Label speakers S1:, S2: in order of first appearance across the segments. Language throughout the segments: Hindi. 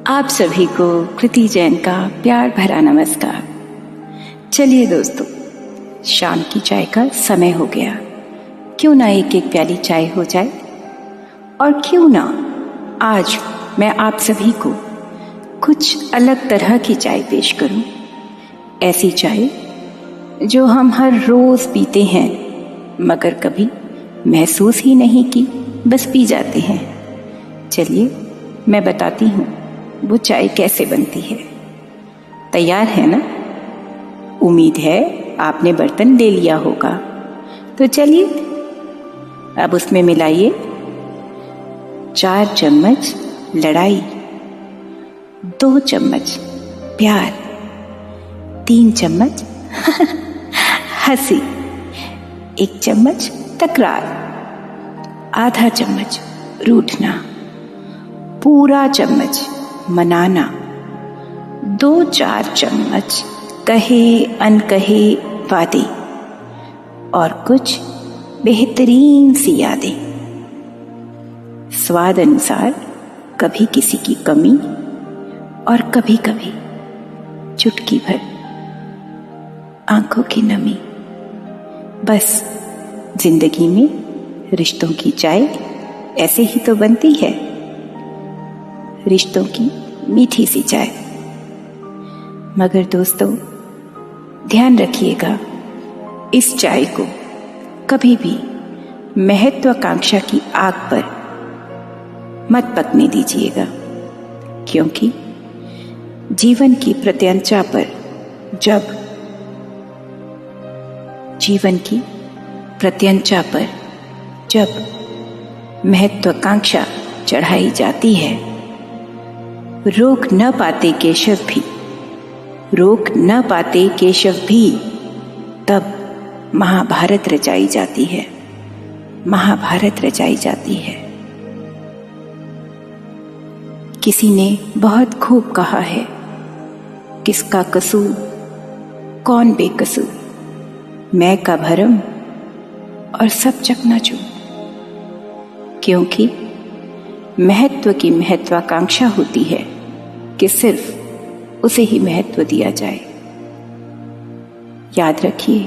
S1: आप सभी को कृति जैन का प्यार भरा नमस्कार। चलिए दोस्तों, शाम की चाय का समय हो गया। क्यों ना एक एक प्याली चाय हो जाए, और क्यों ना आज मैं आप सभी को कुछ अलग तरह की चाय पेश करूं। ऐसी चाय जो हम हर रोज पीते हैं मगर कभी महसूस ही नहीं की, बस पी जाते हैं। चलिए मैं बताती हूँ वो चाय कैसे बनती है। तैयार है ना? उम्मीद है आपने बर्तन ले लिया होगा। तो चलिए अब उसमें मिलाइए 4 चम्मच लड़ाई, 2 चम्मच प्यार, 3 चम्मच हंसी, 1 चम्मच तकरार, आधा चम्मच रूठना, पूरा चम्मच मनाना, 2-4 चम्मच कहे अनकहे वादे और कुछ बेहतरीन सी यादें। स्वाद अनुसार कभी किसी की कमी और कभी कभी चुटकी भर आंखों की नमी। बस जिंदगी में रिश्तों की चाय ऐसे ही तो बनती है, रिश्तों की मीठी सी चाय। मगर दोस्तों ध्यान रखिएगा, इस चाय को कभी भी महत्वाकांक्षा की आग पर मत पकने दीजिएगा, क्योंकि जीवन की प्रत्यंचा पर जब महत्वाकांक्षा चढ़ाई जाती है, रोक न पाते केशव भी तब महाभारत रचाई जाती है। किसी ने बहुत खूब कहा है, किसका कसूर कौन बेकसूर, मैं का भरम और सब चकनाचूर। क्योंकि महत्व की महत्वाकांक्षा होती है कि सिर्फ उसे ही महत्व दिया जाए। याद रखिए,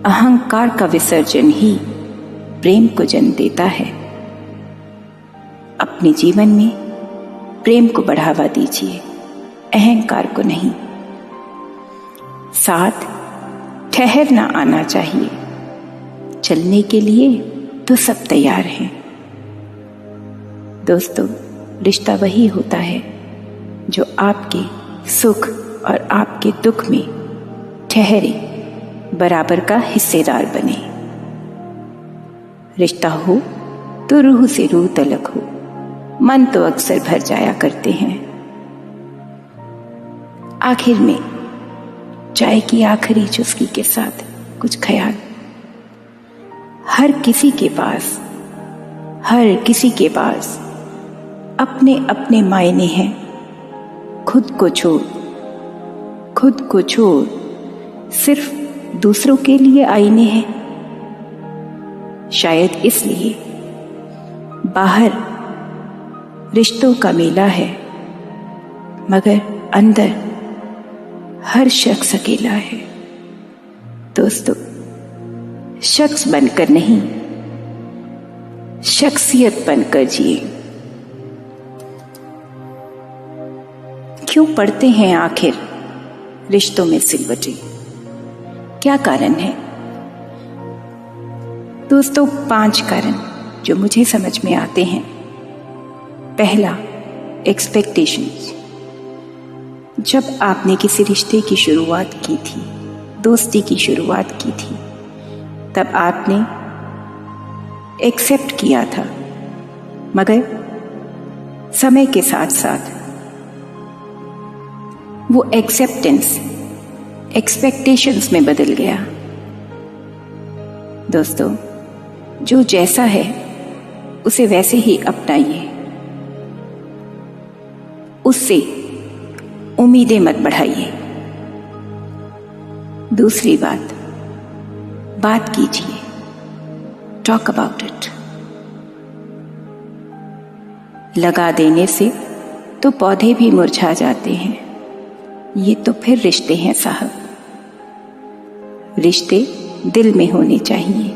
S1: अहंकार का विसर्जन ही प्रेम को जन्म देता है। अपने जीवन में प्रेम को बढ़ावा दीजिए, अहंकार को नहीं। साथ ठहरना आना चाहिए, चलने के लिए तो सब तैयार हैं। दोस्तों, रिश्ता वही होता है जो आपके सुख और आपके दुख में ठहरे, बराबर का हिस्सेदार बने। रिश्ता हो तो रूह से रूह तलक हो, मन तो अक्सर भर जाया करते हैं। आखिर में चाय की आखिरी चुस्की के साथ कुछ ख्याल। हर किसी पास अपने अपने मायने हैं। खुद को छोड़ सिर्फ दूसरों के लिए आईने हैं। शायद इसलिए बाहर रिश्तों का मेला है, मगर अंदर हर शख्स अकेला है। दोस्तों, शख्स बनकर नहीं, शख्सियत बनकर जिए। क्यों पड़ते हैं आखिर रिश्तों में सिलवटें? क्या कारण है? दोस्तों, 5 कारण जो मुझे समझ में आते हैं। पहला, एक्सपेक्टेशंस। जब आपने किसी रिश्ते की शुरुआत की थी, दोस्ती की शुरुआत की थी, तब आपने एक्सेप्ट किया था, मगर समय के साथ साथ वो एक्सेप्टेंस एक्सपेक्टेशंस में बदल गया। दोस्तों, जो जैसा है उसे वैसे ही अपनाइए, उससे उम्मीदें मत बढ़ाइए। दूसरी बात कीजिए, टॉक अबाउट इट। लगा देने से तो पौधे भी मुरझा जाते हैं। ये तो फिर रिश्ते हैं साहब। रिश्ते दिल में होने चाहिए,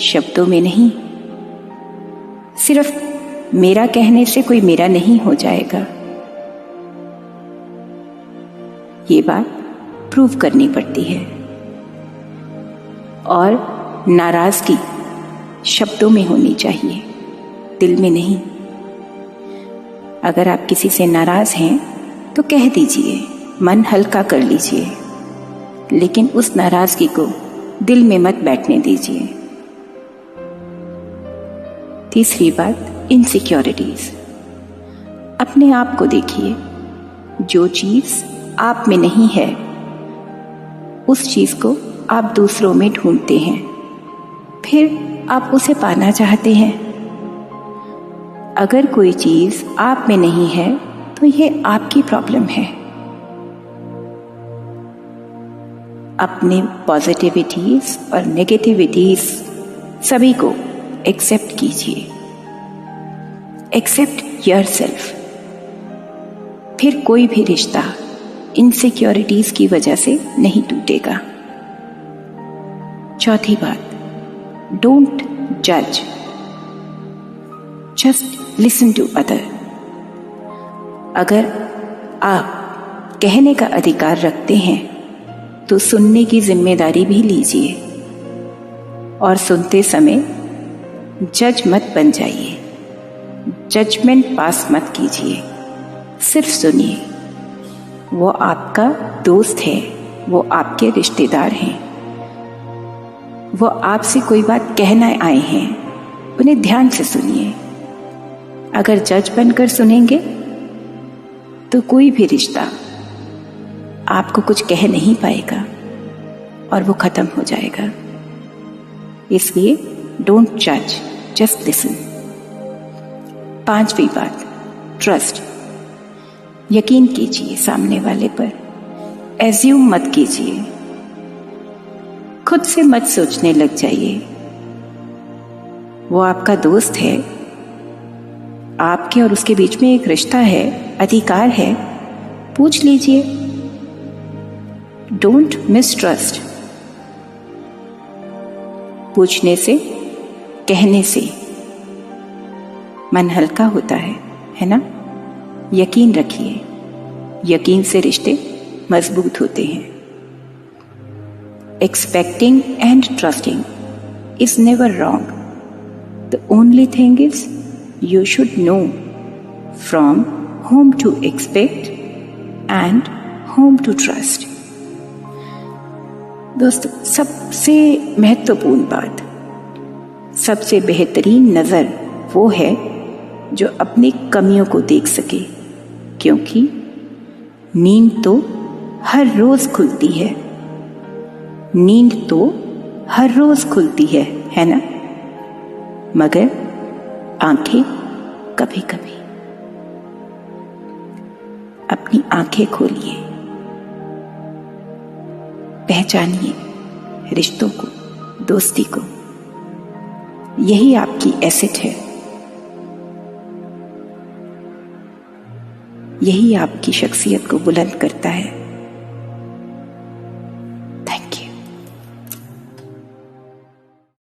S1: शब्दों में नहीं। सिर्फ मेरा कहने से कोई मेरा नहीं हो जाएगा, ये बात प्रूव करनी पड़ती है। और नाराजगी शब्दों में होनी चाहिए, दिल में नहीं। अगर आप किसी से नाराज हैं तो कह दीजिए, मन हल्का कर लीजिए, लेकिन उस नाराजगी को दिल में मत बैठने दीजिए। तीसरी बात, इनसिक्योरिटीज। अपने आप को देखिए। जो चीज आप में नहीं है, उस चीज को आप दूसरों में ढूंढते हैं, फिर आप उसे पाना चाहते हैं। अगर कोई चीज आप में नहीं है तो ये आपकी प्रॉब्लम है। अपने पॉजिटिविटीज और नेगेटिविटीज सभी को एक्सेप्ट कीजिए। Accept yourself. फिर कोई भी रिश्ता इनसिक्योरिटीज की वजह से नहीं टूटेगा। चौथी बात, डोंट जज, जस्ट लिसन टू अदर। अगर आप कहने का अधिकार रखते हैं तो सुनने की जिम्मेदारी भी लीजिए, और सुनते समय जज मत बन जाइए, जजमेंट पास मत कीजिए, सिर्फ सुनिए। वो आपका दोस्त है, वो आपके रिश्तेदार हैं, वो आपसे कोई बात कहना आए हैं, उन्हें ध्यान से सुनिए। अगर जज बनकर सुनेंगे तो कोई भी रिश्ता आपको कुछ कह नहीं पाएगा और वो खत्म हो जाएगा। इसलिए डोंट जज, जस्ट लिसन। पांचवी बात, ट्रस्ट। यकीन कीजिए सामने वाले पर, एज्यूम मत कीजिए, खुद से मत सोचने लग जाइए। वो आपका दोस्त है, आपके और उसके बीच में एक रिश्ता है, अधिकार है, पूछ लीजिए। Don't mistrust. पूछने से, कहने से मन हल्का होता है ना? यकीन रखिए, यकीन से रिश्ते मजबूत होते हैं। Expecting and trusting is never wrong. The only thing is you should know from whom to expect and whom to trust. दोस्तों, सबसे महत्वपूर्ण बात, सबसे बेहतरीन नज़र वो है जो अपनी कमियों को देख सके, क्योंकि नींद तो हर रोज खुलती है, नींद तो हर रोज खुलती है ना? मगर आंखें कभी कभी। अपनी आंखें खोलिए, पहचानिए रिश्तों को, दोस्ती को। यही आपकी एसेट है, यही आपकी शख्सियत को बुलंद करता है।